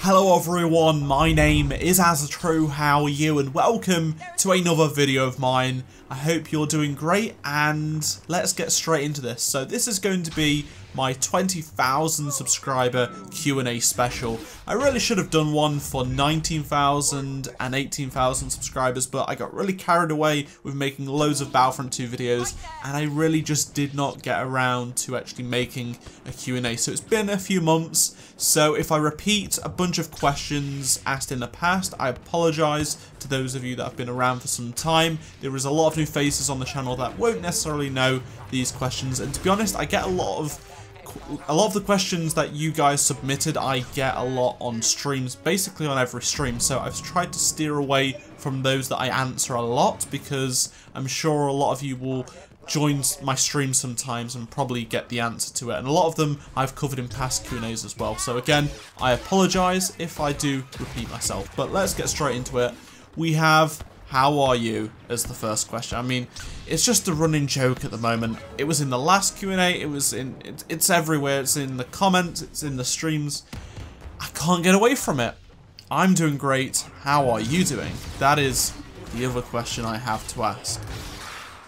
Hello everyone, my name is AZZATRU, how are you, and welcome to another video of mine. I hope you're doing great, and let's get straight into this. So this is going to be my 20,000 subscriber Q&A special. I really should have done one for 19,000 and 18,000 subscribers, but I got really carried away with making loads of Battlefront 2 videos, and I really just did not get around to actually making a Q&A. So it's been a few months, so if I repeat a bunch of questions asked in the past, I apologise to those of you that have been around for some time. There is a lot of new faces on the channel that won't necessarily know these questions, and to be honest, I get a lot of the questions that you guys submitted. I get a lot on streams, basically on every stream, so I've tried to steer away from those that I answer a lot, because I'm sure a lot of you will join my stream sometimes and probably get the answer to it, and a lot of them I've covered in past Q&As as well. So again, I apologise if I do repeat myself, but let's get straight into it. We have "How are you?" as the first question. I mean, it's just a running joke at the moment. It was in the last Q&A, it's everywhere, it's in the comments, it's in the streams. I can't get away from it. I'm doing great, how are you doing? That is the other question I have to ask.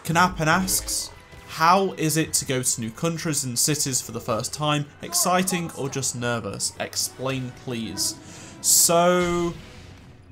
Knappen asks, how is it to go to new countries and cities for the first time? Exciting or just nervous? Explain please. So,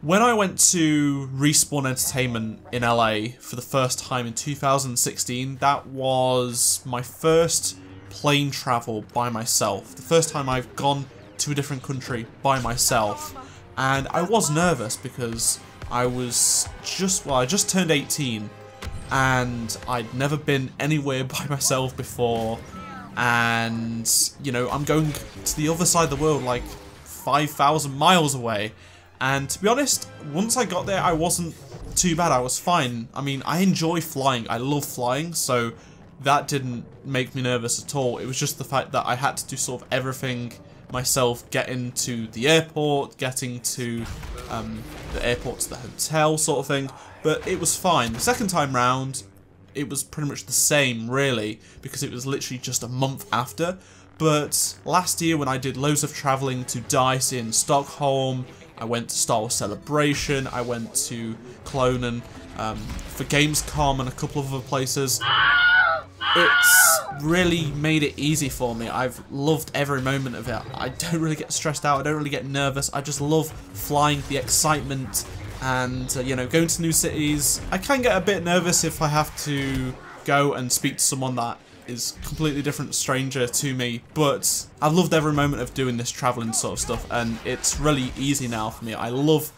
when I went to Respawn Entertainment in LA for the first time in 2016, that was my first plane travel by myself. The first time I've gone to a different country by myself. And I was nervous because I just turned 18 and I'd never been anywhere by myself before. And, you know, I'm going to the other side of the world, like 5,000 miles away. And to be honest, once I got there, I wasn't too bad. I was fine. I mean, I enjoy flying. I love flying, so that didn't make me nervous at all. It was just the fact that I had to do sort of everything myself, getting to the airport, getting to the airport to the hotel sort of thing. But it was fine. The second time round, it was pretty much the same, really, because it was literally just a month after. But last year, when I did loads of travelling to DICE in Stockholm, I went to Star Wars Celebration, I went to Cologne for Gamescom and a couple of other places. It's really made it easy for me. I've loved every moment of it. I don't really get stressed out, I don't really get nervous. I just love flying, the excitement, and you know, going to new cities. I can get a bit nervous if I have to go and speak to someone that is a completely different stranger to me, but I've loved every moment of doing this travelling sort of stuff, and it's really easy now for me. I love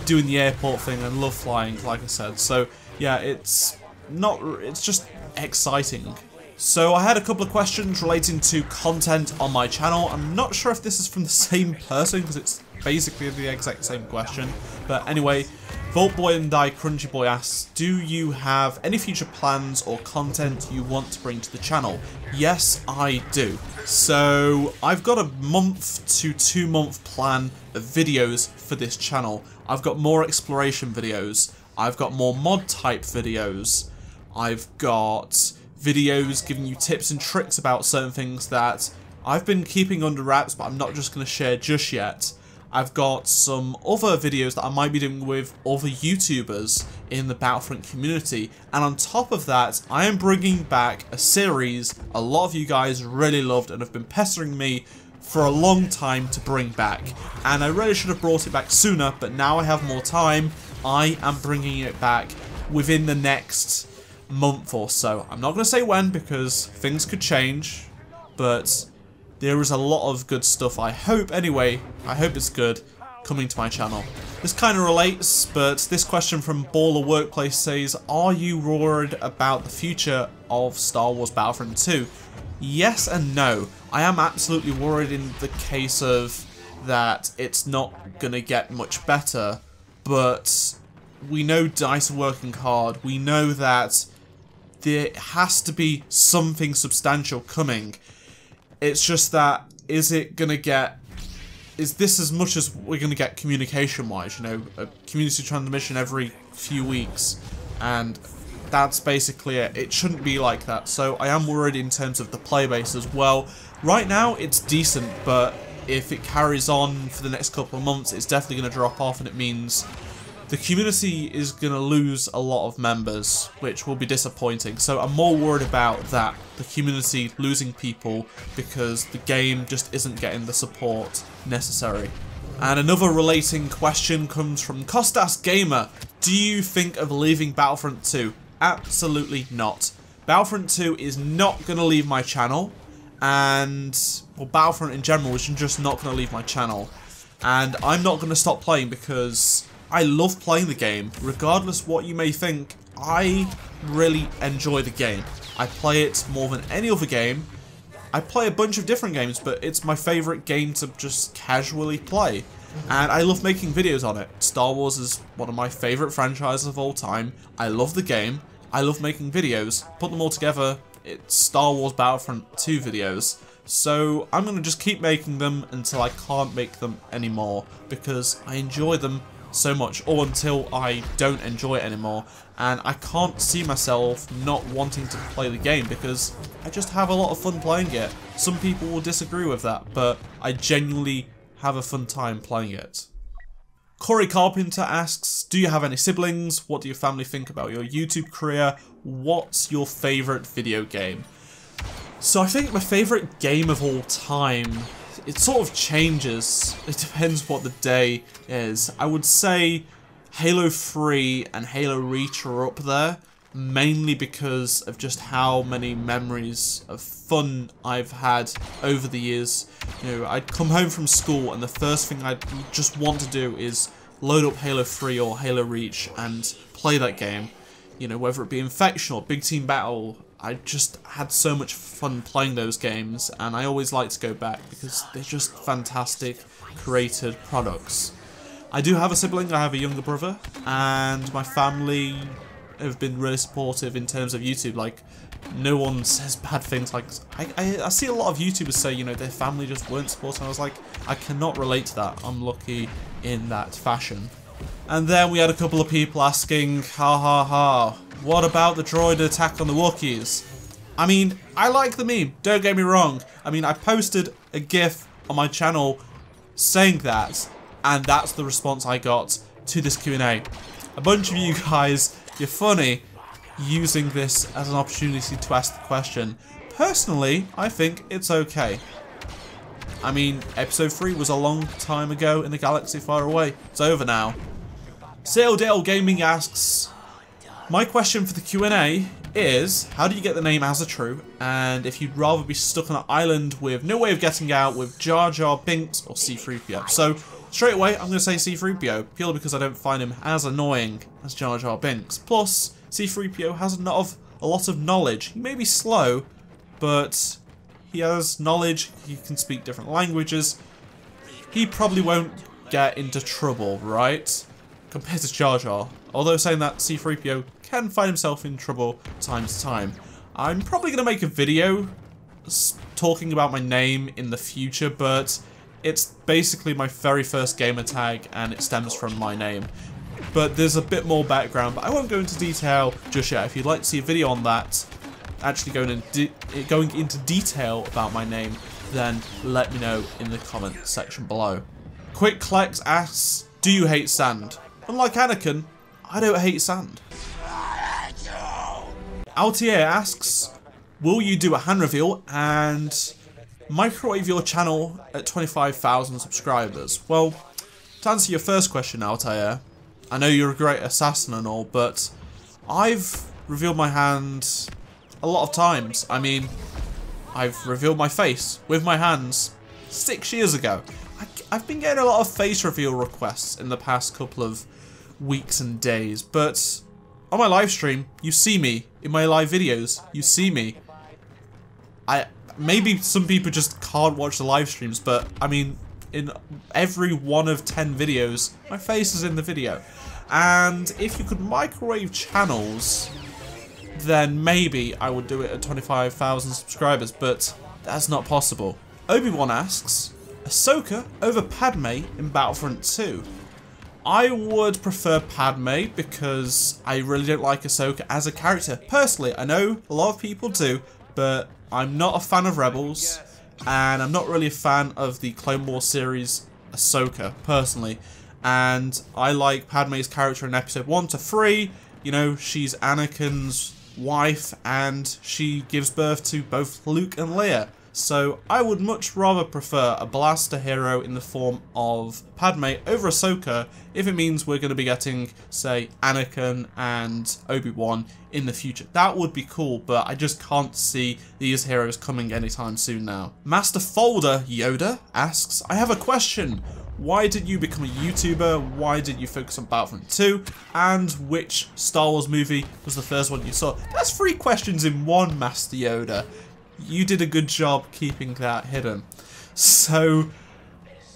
doing the airport thing and love flying, like I said. So yeah, it's just exciting. So I had a couple of questions relating to content on my channel. I'm not sure if this is from the same person, because it's basically the exact same question, but anyway, Voltboy and Die Crunchy Boy asks, do you have any future plans or content you want to bring to the channel? Yes, I do. So I've got a month to 2 month plan of videos for this channel. I've got more exploration videos. I've got more mod type videos. I've got videos giving you tips and tricks about certain things that I've been keeping under wraps, but I'm not just going to share just yet. I've got some other videos that I might be doing with other YouTubers in the Battlefront community, and on top of that, I am bringing back a series a lot of you guys really loved and have been pestering me for a long time to bring back, and I really should have brought it back sooner, but now I have more time. I am bringing it back within the next month or so. I'm not going to say when, because things could change, but there is a lot of good stuff, I hope anyway, I hope it's good, coming to my channel. This kind of relates, but this question from Baller Workplace says, are you worried about the future of Star Wars Battlefront 2? Yes and no. I am absolutely worried in the case of that it's not going to get much better, but we know DICE are working hard, we know that there has to be something substantial coming. It's just that, is this as much as we're going to get communication-wise, you know, a community transmission every few weeks, and that's basically it. It shouldn't be like that, so I am worried in terms of the player base as well. Right now, it's decent, but if it carries on for the next couple of months, it's definitely going to drop off, and it means the community is going to lose a lot of members, which will be disappointing. So I'm more worried about that, the community losing people because the game just isn't getting the support necessary. And another relating question comes from Kostas Gamer. Do you think of leaving Battlefront 2? Absolutely not. Battlefront 2 is not going to leave my channel, and well, Battlefront in general is just not going to leave my channel. And I'm not going to stop playing because I love playing the game. Regardless what you may think, I really enjoy the game. I play it more than any other game. I play a bunch of different games, but it's my favourite game to just casually play. And I love making videos on it. Star Wars is one of my favourite franchises of all time. I love the game. I love making videos. Put them all together, it's Star Wars Battlefront 2 videos. So I'm going to just keep making them until I can't make them anymore, because I enjoy them so much, or until I don't enjoy it anymore. And I can't see myself not wanting to play the game because I just have a lot of fun playing it. Some people will disagree with that, but I genuinely have a fun time playing it. Corey Carpenter asks, do you have any siblings? What do your family think about your YouTube career? What's your favourite video game? So I think my favourite game of all time, it sort of changes. It depends what the day is. I would say Halo 3 and Halo Reach are up there, mainly because of just how many memories of fun I've had over the years. You know, I'd come home from school and the first thing I'd just want to do is load up Halo 3 or Halo Reach and play that game. You know, whether it be Infection or Big Team Battle, I just had so much fun playing those games, and I always like to go back because they're just fantastic created products. I do have a sibling, I have a younger brother, and my family have been really supportive in terms of YouTube. Like, no one says bad things. Like, I see a lot of YouTubers say, you know, their family just weren't supportive. I was like, I cannot relate to that. I'm lucky in that fashion. And then we had a couple of people asking, ha ha ha, what about the droid attack on the Wookiees? I mean, I like the meme, don't get me wrong. I mean, I posted a GIF on my channel saying that, and that's the response I got to this Q&A. A bunch of you guys, you're funny, using this as an opportunity to ask the question. Personally, I think it's okay. I mean, episode 3 was a long time ago in a galaxy far away. It's over now. Saildale Gaming asks, my question for the Q&A is, how do you get the name AZZATRU, and if you'd rather be stuck on an island with no way of getting out with Jar Jar Binks or C-3PO? So, straight away, I'm going to say C-3PO, purely because I don't find him as annoying as Jar Jar Binks. Plus, C-3PO has a lot of knowledge. He may be slow, but he has knowledge, he can speak different languages. He probably won't get into trouble, right? Compared to Jar Jar. Although saying that, C-3PO can find himself in trouble time to time. I'm probably going to make a video talking about my name in the future, but it's basically my very first gamer tag and it stems from my name. But there's a bit more background, but I won't go into detail just yet. If you'd like to see a video on that, actually going into detail about my name, then let me know in the comment section below. Quick Klex asks, do you hate sand? Unlike Anakin, I don't hate sand. Altier asks, will you do a hand reveal and microwave your channel at 25,000 subscribers? Well, to answer your first question, Altair, I know you're a great assassin and all, but I've revealed my hand a lot of times. I mean, I've revealed my face with my hands 6 years ago. I've been getting a lot of face reveal requests in the past couple of weeks and days, but on my live stream, you see me. In my live videos, you see me. Maybe some people just can't watch the live streams, but I mean, in every one of 10 videos, my face is in the video. And if you could microwave channels, then maybe I would do it at 25,000 subscribers, but that's not possible. Obi-Wan asks, Ahsoka over Padme in Battlefront 2? I would prefer Padme because I really don't like Ahsoka as a character. Personally, I know a lot of people do, but I'm not a fan of Rebels. and I'm not really a fan of the Clone Wars series Ahsoka, personally. And I like Padme's character in episode 1 to 3. You know, she's Anakin's wife, and she gives birth to both Luke and Leia. So I would much rather prefer a blaster hero in the form of Padme over Ahsoka if it means we're going to be getting, say, Anakin and Obi-Wan in the future. That would be cool, but I just can't see these heroes coming anytime soon now. Master Folder Yoda asks, I have a question. Why did you become a YouTuber? Why did you focus on Battlefront 2? And which Star Wars movie was the first one you saw? That's 3 questions in one, Master Yoda. You did a good job keeping that hidden. So,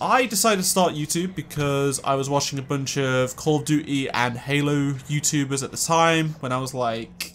I decided to start YouTube because I was watching a bunch of Call of Duty and Halo YouTubers at the time when I was like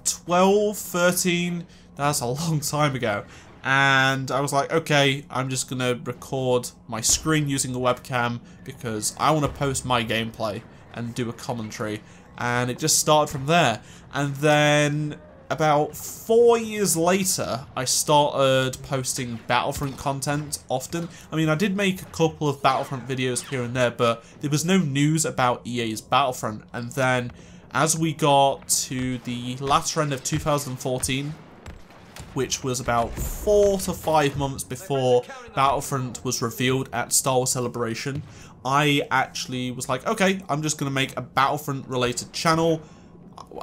12, 13. That's a long time ago. And I was like, okay, I'm just going to record my screen using a webcam because I want to post my gameplay and do a commentary. And it just started from there. And then about 4 years later, I started posting Battlefront content often. I mean, I did make a couple of Battlefront videos here and there, but there was no news about EA's Battlefront. And then, as we got to the latter end of 2014, which was about 4 to 5 months before Battlefront was revealed at Star Wars Celebration, I actually was like, okay, I'm just going to make a Battlefront related channel.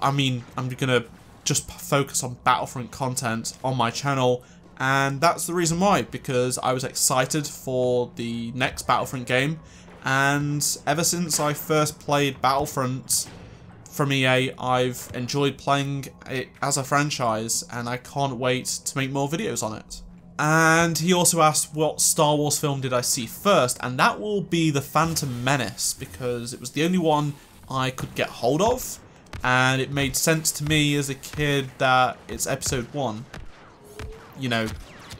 I mean, I'm going to just focus on Battlefront content on my channel, and that's the reason why, because I was excited for the next Battlefront game, and ever since I first played Battlefront from EA, I've enjoyed playing it as a franchise, and I can't wait to make more videos on it. And he also asked what Star Wars film did I see first, and that will be The Phantom Menace, because it was the only one I could get hold of. And it made sense to me as a kid that it's episode 1. You know,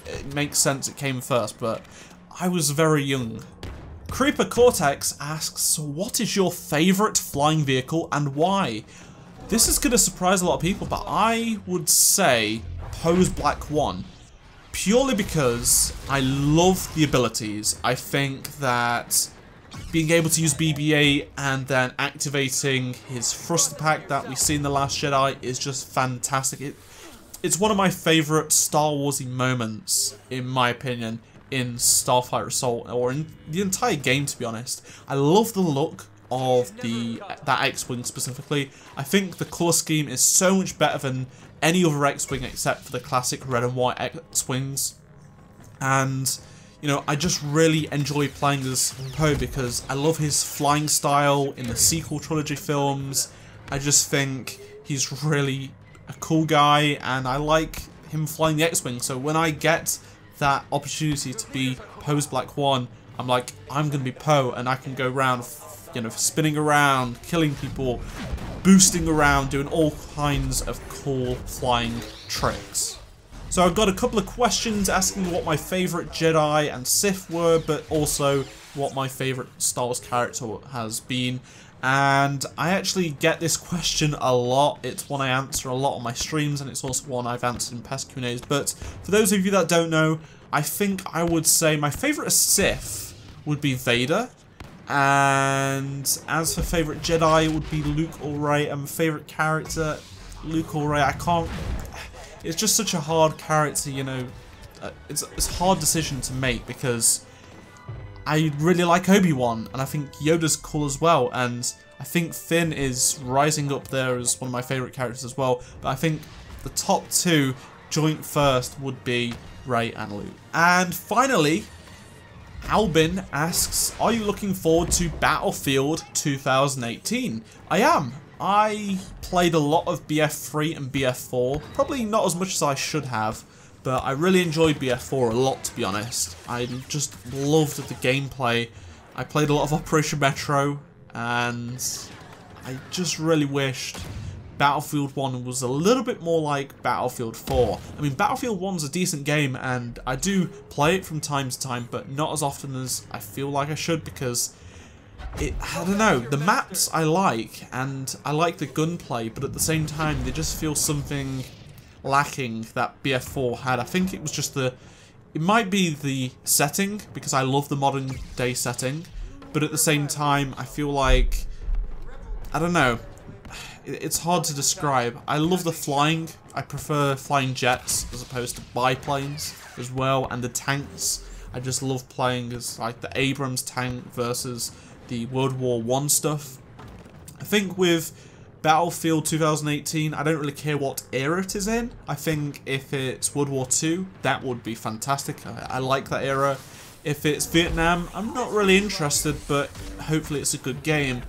it makes sense it came first, but I was very young. Creeper Cortex asks, what is your favourite flying vehicle and why? This is going to surprise a lot of people, but I would say Poe's Black 1. Purely because I love the abilities. I think that being able to use BB-8 and then activating his thruster pack that we see in The Last Jedi is just fantastic. It's one of my favourite Star Warsy moments, in my opinion, in Starfighter Assault, or in the entire game, to be honest. I love the look of that X-Wing specifically. I think the colour scheme is so much better than any other X-Wing except for the classic red and white X-Wings. And you know, I just really enjoy playing as Poe because I love his flying style in the sequel trilogy films. I just think he's really a cool guy, and I like him flying the X-Wing. So when I get that opportunity to be Poe's Black 1, I'm like, I'm going to be Poe, and I can go around, you know, spinning around, killing people, boosting around, doing all kinds of cool flying tricks. So I've got a couple of questions asking what my favourite Jedi and Sith were, but also what my favourite Star Wars character has been. And I actually get this question a lot. It's one I answer a lot on my streams, and it's also one I've answered in past Q&As. But for those of you that don't know, I think I would say my favourite Sith would be Vader. And as for favourite Jedi, it would be Luke or Rey. And my favourite character, Luke or Rey. I can't... It's just such a hard character, you know. It's a hard decision to make because I really like Obi-Wan, and I think Yoda's cool as well, and I think Finn is rising up there as one of my favourite characters as well. But I think the top 2 joint first would be Rey and Luke. And finally, Albin asks, are you looking forward to Battlefield 2018? I am. I played a lot of BF3 and BF4, probably not as much as I should have, but I really enjoyed BF4 a lot, to be honest. I just loved the gameplay. I played a lot of Operation Metro, and I just really wished Battlefield 1 was a little bit more like Battlefield 4. I mean, Battlefield 1's a decent game, and I do play it from time to time, but not as often as I feel like I should, because I don't know, the maps I like, and I like the gunplay, but at the same time, they just feel something lacking that BF4 had. I think it was just the It might be the setting, because I love the modern day setting, but at the same time, I feel like, I don't know, it's hard to describe. I love the flying. I prefer flying jets as opposed to biplanes as well, and the tanks. I just love playing as like the Abrams tank versus the World War I stuff. I think with Battlefield 2018, I don't really care what era it is in. I think if it's World War II, that would be fantastic. I like that era. If it's Vietnam, I'm not really interested, but hopefully it's a good game.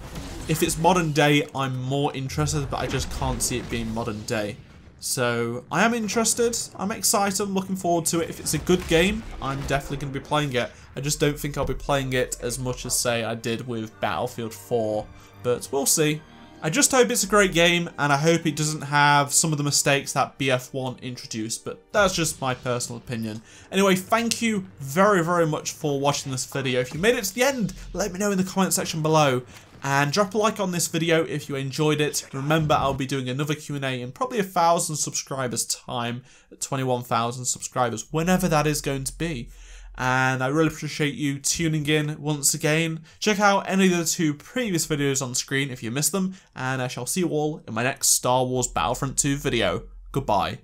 If it's modern day, I'm more interested, but I just can't see it being modern day. So I am interested, I'm excited, I'm looking forward to it. If it's a good game, I'm definitely going to be playing it. I just don't think I'll be playing it as much as, say, I did with Battlefield 4, but we'll see. I just hope it's a great game, and I hope it doesn't have some of the mistakes that BF1 introduced, but that's just my personal opinion. Anyway, thank you very, very much for watching this video. If you made it to the end, let me know in the comment section below. And drop a like on this video if you enjoyed it. Remember, I'll be doing another Q&A in probably 1,000 subscribers time, at 21,000 subscribers, whenever that is going to be. And I really appreciate you tuning in once again. Check out any of the 2 previous videos on screen if you missed them, and I shall see you all in my next Star Wars Battlefront 2 video. Goodbye.